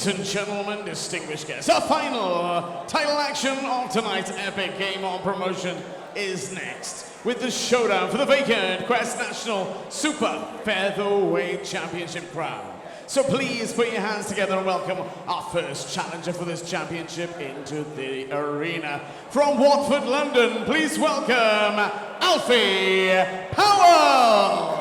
Ladies and gentlemen, distinguished guests, our final title action of tonight's epic game on promotion is next, with the showdown for the vacant Quest National Super Featherweight Championship crown. So please put your hands together and welcome our first challenger for this championship into the arena. From Watford, London, please welcome Alfie Powell.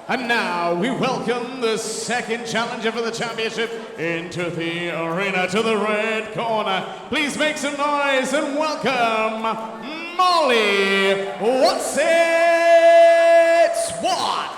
And now we welcome the second challenger for the championship into the arena. To the red corner, please make some noise and welcome Marley. What's it? What?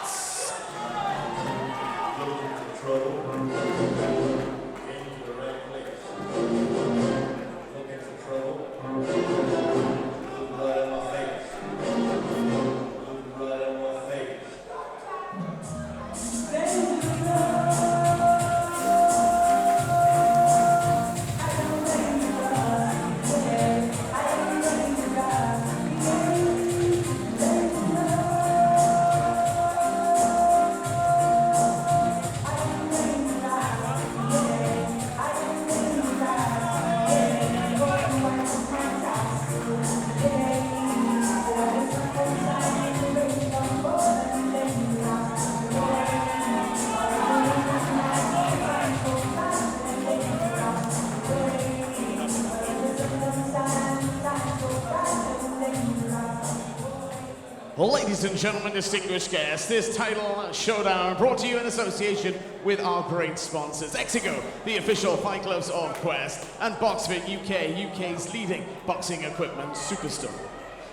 Ladies and gentlemen, distinguished guests, this title showdown brought to you in association with our great sponsors. Exigo, the official fight gloves of Quest, and Boxfit UK, UK's leading boxing equipment superstore.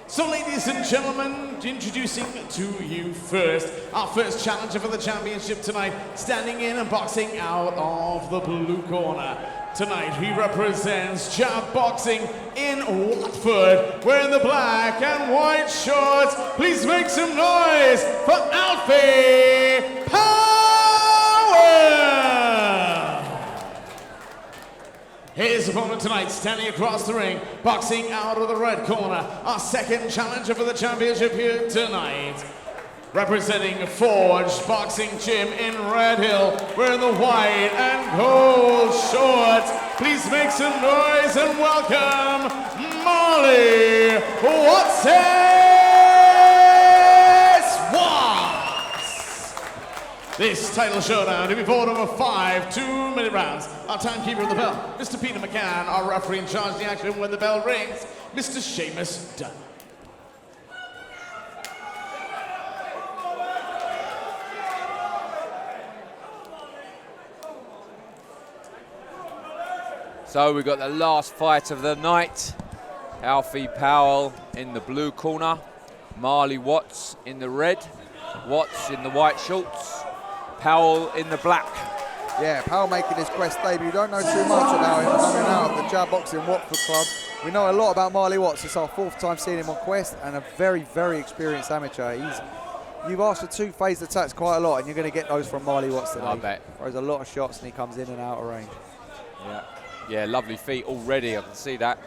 So ladies and gentlemen, introducing to you first, our first challenger for the championship tonight, standing in and boxing out of the blue corner. Tonight, he represents Jab Boxing in Watford, wearing the black and white shorts. Please make some noise for Alfie Powell! His opponent tonight, standing across the ring, boxing out of the red corner, our second challenger for the championship here tonight. Representing Forge Boxing Gym in Red Hill, wearing the white and gold shorts. Please make some noise and welcome Marley. What's it? This title showdown to be fought over 5 2-minute rounds. Our timekeeper of the bell, Mr. Peter McCann. Our referee in charge of the action when the bell rings, Mr. Seamus Dunn. So we've got the last fight of the night. Alfie Powell in the blue corner, Marley Watts in the red, Watts in the white shorts, Powell in the black. Yeah, Powell making his Quest debut. We don't know too much about him coming out of the Jab Boxing Watford club. We know a lot about Marley Watts. It's our 4th time seeing him on Quest, and a very, very experienced amateur. You've asked for 2 phased attacks quite a lot, and you're going to get those from Marley Watts today. I bet. Throws a lot of shots, and he comes in and out of range. Yeah. Yeah, lovely feet already, I can see that.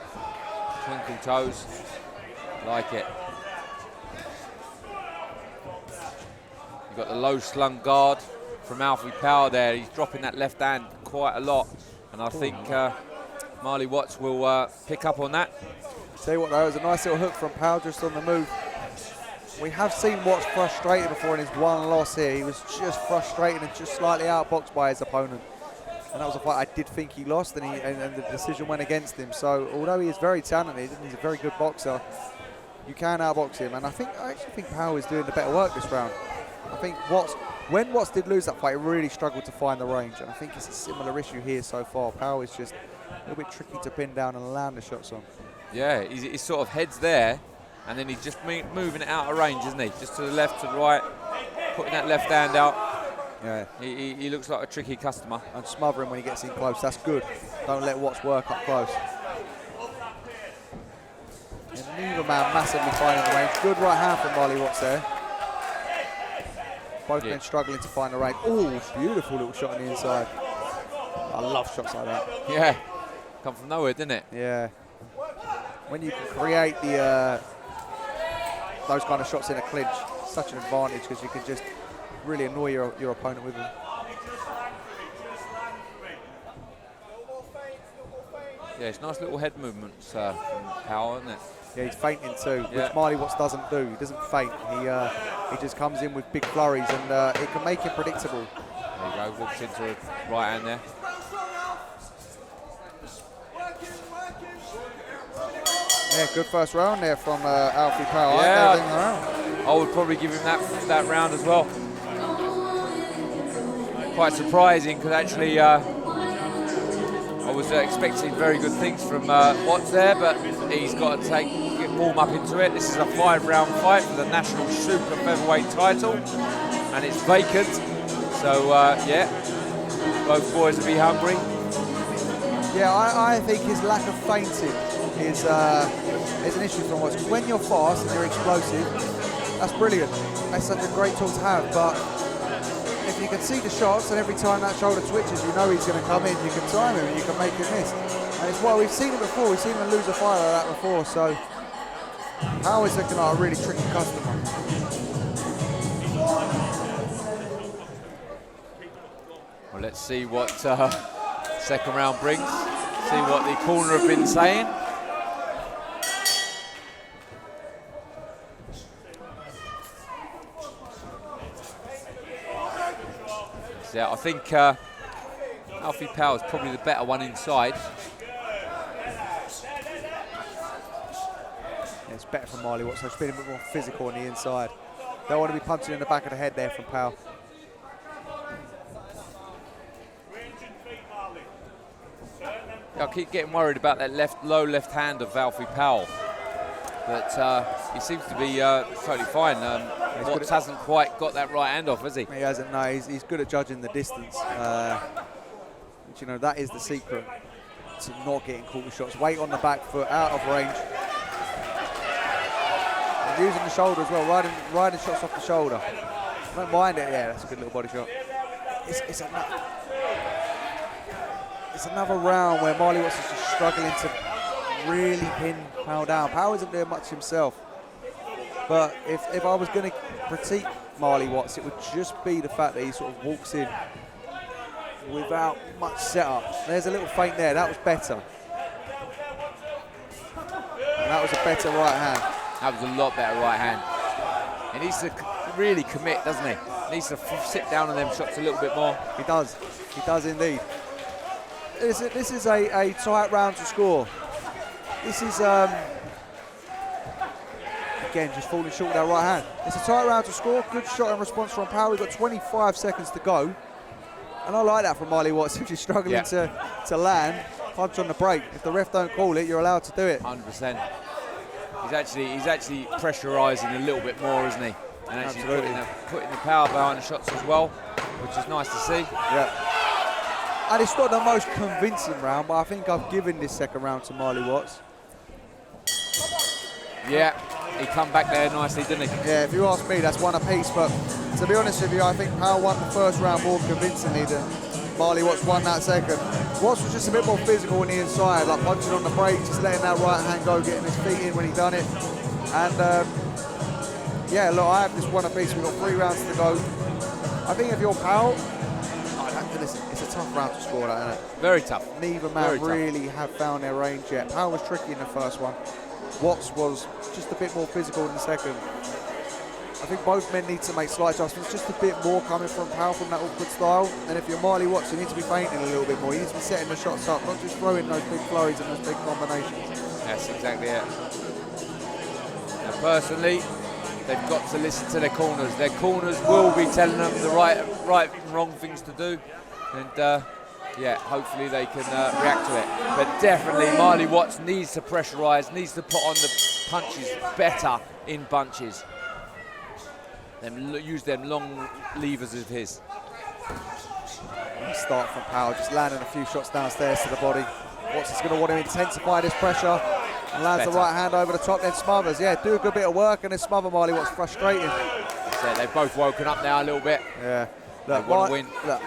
Twinkle toes, like it. You've got the low slung guard from Alfie Powell there. He's dropping that left hand quite a lot. And I think Marley Watts will pick up on that. Tell you what though, it was a nice little hook from Powell just on the move. We have seen Watts frustrated before in his one loss here. He was just frustrated and just slightly outboxed by his opponent. And that was a fight I did think he lost, and the decision went against him. So although he is very talented and he's a very good boxer, you can outbox him. And I actually think Powell is doing the better work this round. I think when Watts did lose that fight, he really struggled to find the range. And I think it's a similar issue here so far. Powell is just a little bit tricky to pin down and land the shots on. Yeah, his sort of head's there, and then he's just moving it out of range, isn't he? Just to the left, to the right, putting that left hand out. Yeah. He looks like a tricky customer. And smother him when he gets in close. That's good. Don't let Watts work up close. And neither man massively finding the range. Good right hand from Marley Watts there. Both men struggling to find the range. Oh, beautiful little shot on the inside. I love shots like that. Yeah, come from nowhere, didn't it? Yeah. When you can create the those kind of shots in a clinch, such an advantage because you can just really annoy your opponent with them. Yeah, it's nice little head movements from Powell, isn't it? Yeah, he's feinting too, Yeah. which Marley Watts doesn't do. He doesn't feint. He just comes in with big flurries, and it can make him predictable. There you go, walks into the right hand there. Yeah, good first round there from Alfie Powell. Yeah, I would probably give him that round as well. Quite surprising because actually I was expecting very good things from Watts there, but he's got to warm up into it. This is a 5-round fight for the national super featherweight title, and it's vacant. So yeah, both boys will be hungry. Yeah, I think his lack of feinting is an issue from Watts. When you're fast and you're explosive, that's brilliant. That's such a great tool to have. But if you can see the shots and every time that shoulder twitches, you know he's going to come in. You can time him and you can make him miss. And it's why we've seen it before. We've seen him lose a fight like that before. So Powell is looking like a really tricky customer. Well, let's see what second round brings. See what the corner have been saying. Yeah, I think Alfie Powell is probably the better one inside. Yeah, it's better for Marley Watts. So it's been a bit more physical on the inside. Don't want to be punching in the back of the head there from Powell. I keep getting worried about that low left hand of Alfie Powell, but he seems to be totally fine. Watts hasn't quite got that right hand off, has he? He hasn't, no. He's good at judging the distance. Which, you know, that is the secret to not getting caught with shots. Weight on the back foot, out of range. And using the shoulder as well, riding shots off the shoulder. Don't mind it, yeah, that's a good little body shot. It's another round where Marley Watts is just struggling to really pin Powell down. Powell isn't doing much himself. But if I was going to critique Marley Watts, it would just be the fact that he sort of walks in without much setup. There's a little feint there, that was better. And that was a better right hand. That was a lot better right hand. He needs to really commit, doesn't he? He needs to sit down on them shots a little bit more. He does indeed. This is a tight round to score. This is, again, just falling short of that right hand. It's a tight round to score. Good shot and response from Powell. We've got 25 seconds to go. And I like that from Marley Watts. If you're struggling to land, punch on the break. If the ref don't call it, you're allowed to do it. 100%. He's actually pressurising a little bit more, isn't he? And actually putting the power behind the shots as well, which is nice to see. Yeah. And it's not the most convincing round, but I think I've given this second round to Marley Watts. Yeah, he come back there nicely, didn't he? Yeah, if you ask me, that's one apiece. But to be honest with you, I think Powell won the first round more convincingly than Marley Watts won that second. Watts was just a bit more physical on the inside, like punching on the brake, just letting that right hand go, getting his feet in when he done it. And yeah, look, I have this one apiece. We've got 3 rounds to go. I think if you're Powell, listen, it's a tough round to score, that, isn't it? Very tough. Neither man really have found their range yet. Powell was tricky in the first one. Watts was just a bit more physical in the second. I think both men need to make slight adjustments, just a bit more coming from Powell from that awkward style. And if you're Marley Watts, you need to be feinting a little bit more. You need to be setting the shots up, not just throwing those big flurries and those big combinations. That's exactly it. Now, personally, they've got to listen to their corners. Their corners will be telling them the right and wrong things to do. And yeah, hopefully they can react to it. But definitely Marley Watts needs to pressurise, needs to put on the punches better in bunches. Use them long levers of his. Nice start from Powell, just landing a few shots downstairs to the body. Watson's going to want to intensify this pressure. And lands the right hand over the top, then smothers. Yeah, do a good bit of work and then smother Marley. What's frustrating. So they've both woken up now a little bit. Yeah. Look, want to win. Look,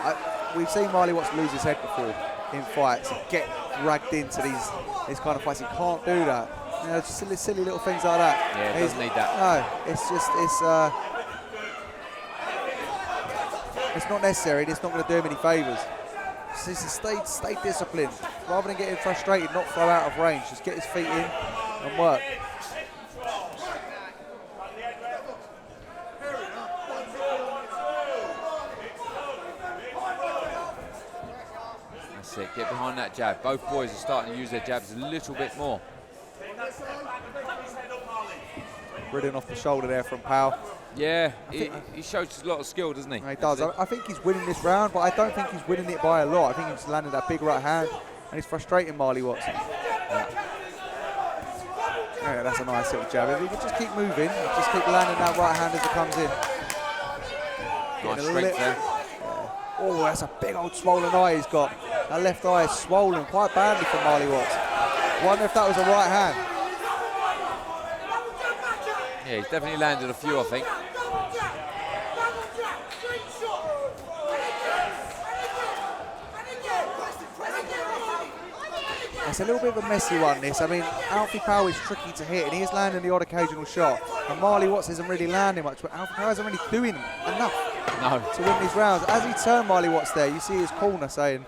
we've seen Marley Watts lose his head before in fights and get dragged into these kind of fights. He can't do that. You know, just silly little things like that. Yeah, he doesn't need that. No, it's not necessary. It's not going to do him any favours. Stay disciplined. Rather than getting frustrated, not throw out of range. Just get his feet in and work. That's it. Get behind that jab. Both boys are starting to use their jabs a little bit more. Brilliant off the shoulder there from Powell. Yeah, he shows a lot of skill, doesn't he? He does. I think he's winning this round, but I don't think he's winning it by a lot. I think he's landed that big right hand, and he's frustrating Marley Watts. Yeah, that's a nice little jab. If he could just keep moving, just keep landing that right hand as it comes in. Nice strength there. Oh, that's a big old swollen eye he's got. That left eye is swollen quite badly for Marley Watts. Wonder if that was a right hand. Yeah, he's definitely landed a few, I think. It's a little bit of a messy one, this. I mean, Alfie Powell is tricky to hit, and he is landing the odd occasional shot. And Marley Watts isn't really landing much, but Alfie Powell isn't really doing enough to win these rounds. As he turned Marley Watts there, you see his corner saying,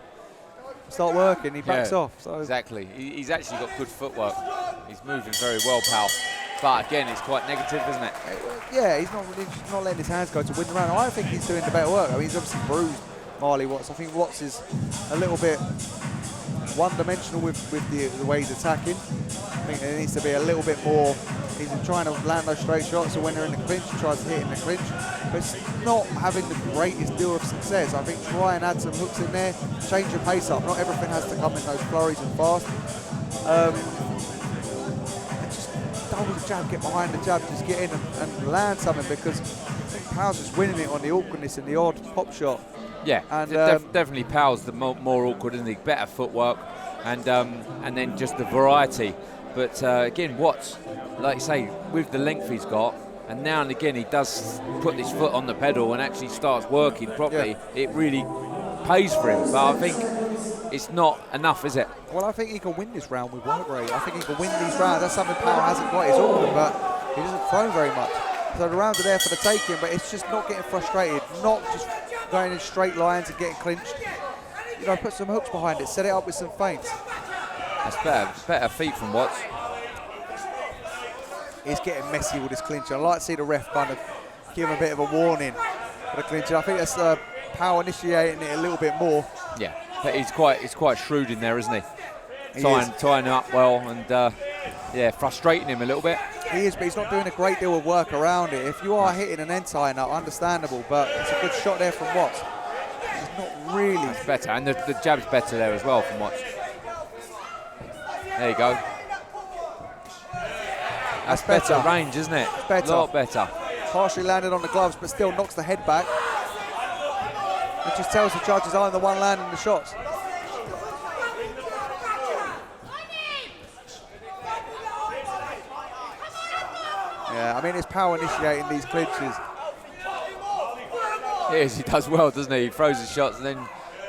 start working, he backs off. So. Exactly. He's actually got good footwork. He's moving very well, Powell. But again, it's quite negative, isn't it? Yeah, he's not letting his hands go to win the round. I think he's doing the better work. I mean, he's obviously bruised Marley Watts. I think Watts is a little bit one-dimensional with the way he's attacking. I think there needs to be a little bit more. He's trying to land those straight shots, so when they're in the clinch, he tries to hit in the clinch. But it's not having the greatest deal of success. I think try and add some hooks in there, change your pace up. Not everything has to come in those flurries and fast. Double the jab, get behind the jab, just get in and land something, because I think Powell's just winning it on the awkwardness and the odd pop shot. Yeah, and definitely Powell's the more awkward, isn't he? Better footwork, and then just the variety. But again, Watts, like you say, with the length he's got, and now and again he does put his foot on the pedal and actually starts working properly. Yeah. It really pays for him, but I think it's not enough, is it? Well, I think he can win this round with work rate. I think he can win these rounds. That's something Powell hasn't got his order, but he doesn't throw very much. So the rounds are there for the taking, but it's just not getting frustrated, not just going in straight lines and getting clinched. You know, put some hooks behind it, set it up with some feints. That's better feet from Watts. He's getting messy with his clinch. I'd like to see the ref kind of give him a bit of a warning for the clinch. I think that's Powell initiating it a little bit more. Yeah, but he's quite shrewd in there, isn't he? Tying him up well and yeah, frustrating him a little bit. He is, but he's not doing a great deal of work around it. If you are hitting and then tying up, understandable, but it's a good shot there from Watts. He's not really. That's better, and the jab's better there as well from Watts. There you go. That's better range, isn't it? Better. A lot better. Partially landed on the gloves, but still knocks the head back. It just tells the judges I'm the one landing the shots. Yeah, I mean, it's Powell initiating these clinches. Yes, he does well, doesn't he? He throws his shots and then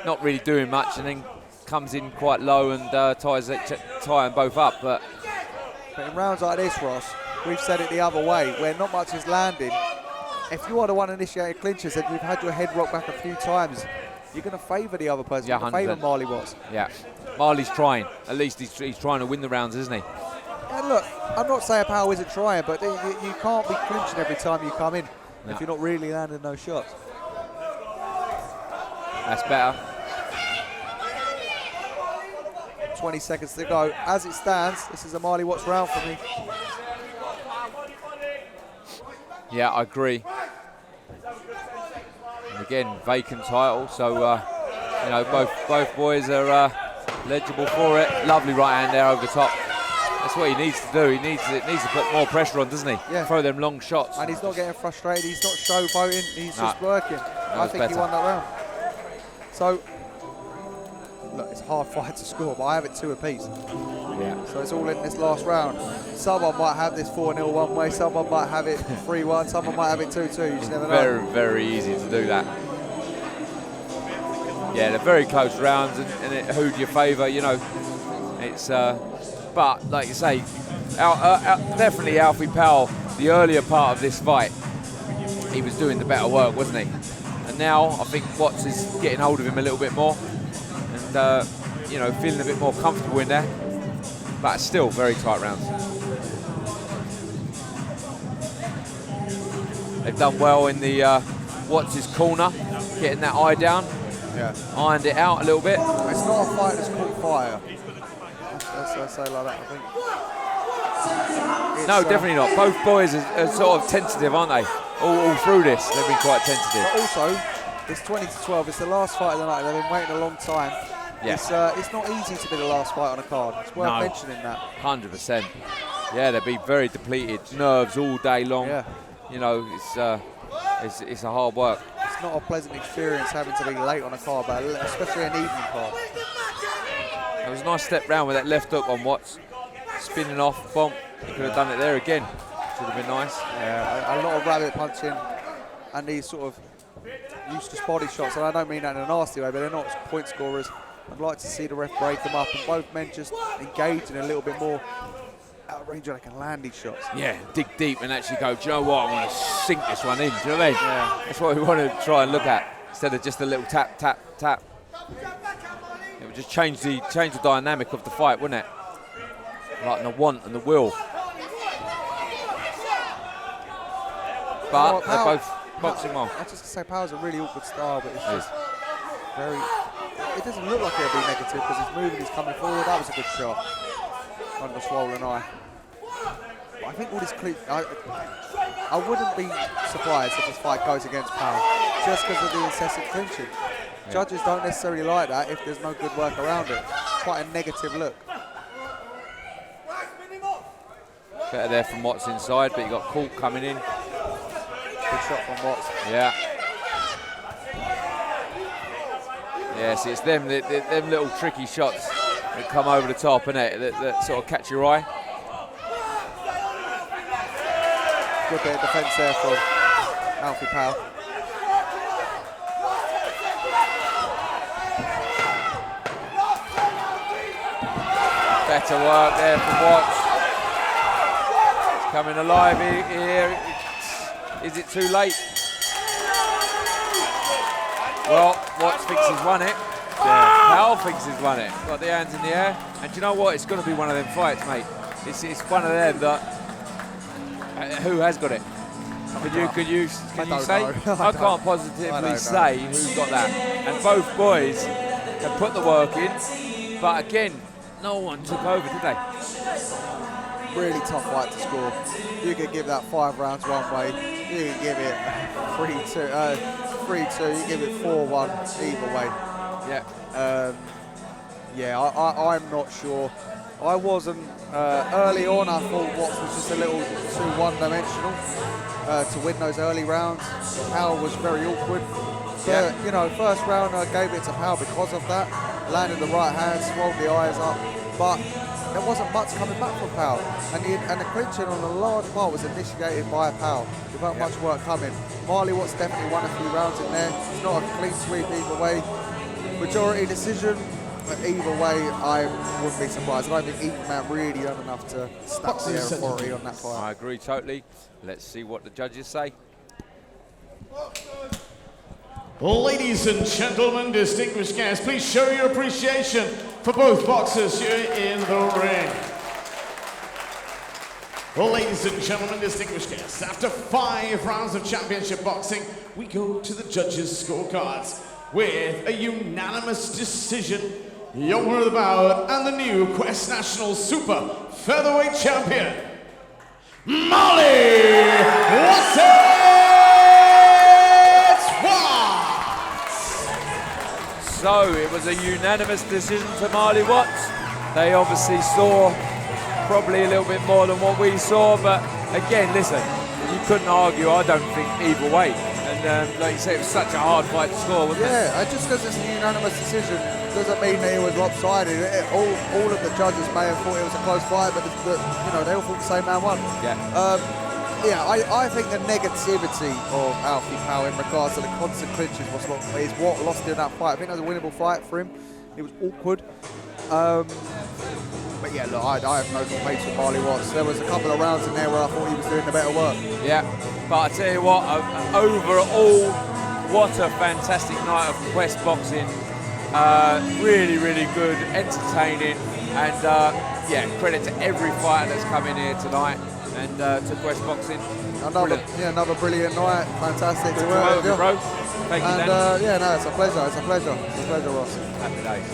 not really doing much, and then comes in quite low and ties them both up. But in rounds like this, Ross, we've said it the other way, where not much is landing. If you are the one initiating clinches and you've had your head rocked back a few times, you're going to favour the other person. Yeah, you're going to favour Marley Watts. Yeah, Marley's trying. At least he's trying to win the rounds, isn't he? And look, I'm not saying Powell isn't trying, but you can't be clinching every time you come in if you're not really landing those shots. That's better. 20 seconds to go. As it stands, this is a Marley Watts round for me. Yeah, I agree. And again, vacant title, so you know, both boys are legible for it. Lovely right hand there over the top. That's what he needs to do. He needs to put more pressure on, doesn't he? Yeah. Throw them long shots. And he's not getting frustrated. He's not showboating. He's just working. I think better. he won that round. So, look, it's a hard fight to score, but I have it 2 apiece. Yeah. So it's all in this last round. Someone might have this 4-0 one way. Someone might have it 3-1. Someone might have it 2-2. You just never know. Very, very easy to do that. Yeah, they're very close rounds, and it who'd you favour, you know. It's, but like you say, definitely Alfie Powell, the earlier part of this fight, he was doing the better work, wasn't he? And now I think Watts is getting hold of him a little bit more, and you know, feeling a bit more comfortable in there. But still very tight rounds. They've done well in the Watts' corner, getting that eye down. Yeah. Ironed it out a little bit. It's not a fight that's caught fire. Let's say like that, I think. No, definitely not. Both boys are sort of tentative, aren't they? All through this, they've been quite tentative. But also, it's 20-12. It's the last fight of the night. They've been waiting a long time. Yeah. It's not easy to be the last fight on a card. It's worth mentioning that. 100%. Yeah, they'll be very depleted. Nerves all day long. Yeah. You know, it's a hard work. It's not a pleasant experience having to be late on a card, but especially an evening card. It was a nice step round with that left hook on Watts. Spinning off, bump. He could have done it there again. Should have been nice. Yeah, a lot of rabbit punching and these sort of useless body shots, and I don't mean that in a nasty way, but they're not point scorers. I'd like to see the ref break them up and both men just engage in a little bit more outrageous, like can land these shots. Yeah, dig deep and actually go, do you know what, I want to sink this one in, do you know what I mean? Yeah. That's what we want to try and look at, instead of just a little tap, tap, tap. It would just change the dynamic of the fight, wouldn't it? Like the want and the will. But they're both boxing well. I was just going to say, Powell's a really awkward style, but it's just very... It doesn't look like it'll be negative because he's moving, he's coming forward. That was a good shot under the swollen eye. But I think all this clip... I wouldn't be surprised if this fight goes against Powell just because of the incessant clinching. Yeah. Judges don't necessarily like that if there's no good work around it. Quite a negative look. Better there from Watts inside, but you got Court coming in. Good shot from Watts. Yeah. Yeah, see, it's them little tricky shots that come over the top, innit? That sort of catch your eye. Good bit of defence there from Alfie Powell. Better work there from Watts. It's coming alive here. Is it too late? Well, Watts thinks he's won it. Yeah. Powell thinks he's won it. Got the hands in the air. And do you know what? It's going to be one of them fights, mate. It's one of them that... who has got it? Can you say? I can't positively say who's got that. And both boys have put the work in. But again, no one took over, did they? Really tough fight to score. You could give that 5 rounds one way. You could give it 3-2. You give it 4-1 either way. Yeah. Yeah, I'm not sure. I wasn't early on. I thought Watts was just a little too one-dimensional to win those early rounds. Powell was very awkward. But, you know, first round I gave it to Powell because of that. Landed the right hand, swelled the eyes up, but there wasn't much coming back from Powell. And the clinching on a large part was initiated by Powell without much work coming. Marley Watts definitely won a few rounds in there. It's not a clean sweep either way. Majority decision, but either way, I wouldn't be surprised. I don't think either man really done enough to snap the authority on that fight. I agree totally. Let's see what the judges say. Ladies and gentlemen, distinguished guests, please show your appreciation for both boxers here in the ring. Ladies and gentlemen, distinguished guests, after 5 rounds of championship boxing, we go to the judges' scorecards with a unanimous decision. Your winner of the bout and the new Quest National Super Featherweight Champion, Marley So it was a unanimous decision for Marley Watts. They obviously saw probably a little bit more than what we saw, but again, listen, you couldn't argue, I don't think, either way. And like you say, it was such a hard fight to score, wasn't it? Yeah, just because it's a unanimous decision doesn't mean that it was lopsided. All of the judges may have thought it was a close fight, but you know, they all thought the same man won. Yeah. Yeah, I think the negativity of Alfie Powell in regards to the constant clinches is what lost him that fight. I think that was a winnable fight for him. It was awkward. But yeah, look, I have no complaints with Marley Watts. There was a couple of rounds in there where I thought he was doing the better work. Yeah, but I tell you what, overall, what a fantastic night of Quest boxing. Really, really good, entertaining, and yeah, credit to every fighter that's come in here tonight and to Quest boxing. Another brilliant night. Fantastic to Good work to with you. bro. Thank you, Dan. Yeah, no, it's a pleasure. It's a pleasure, Ross. Happy days.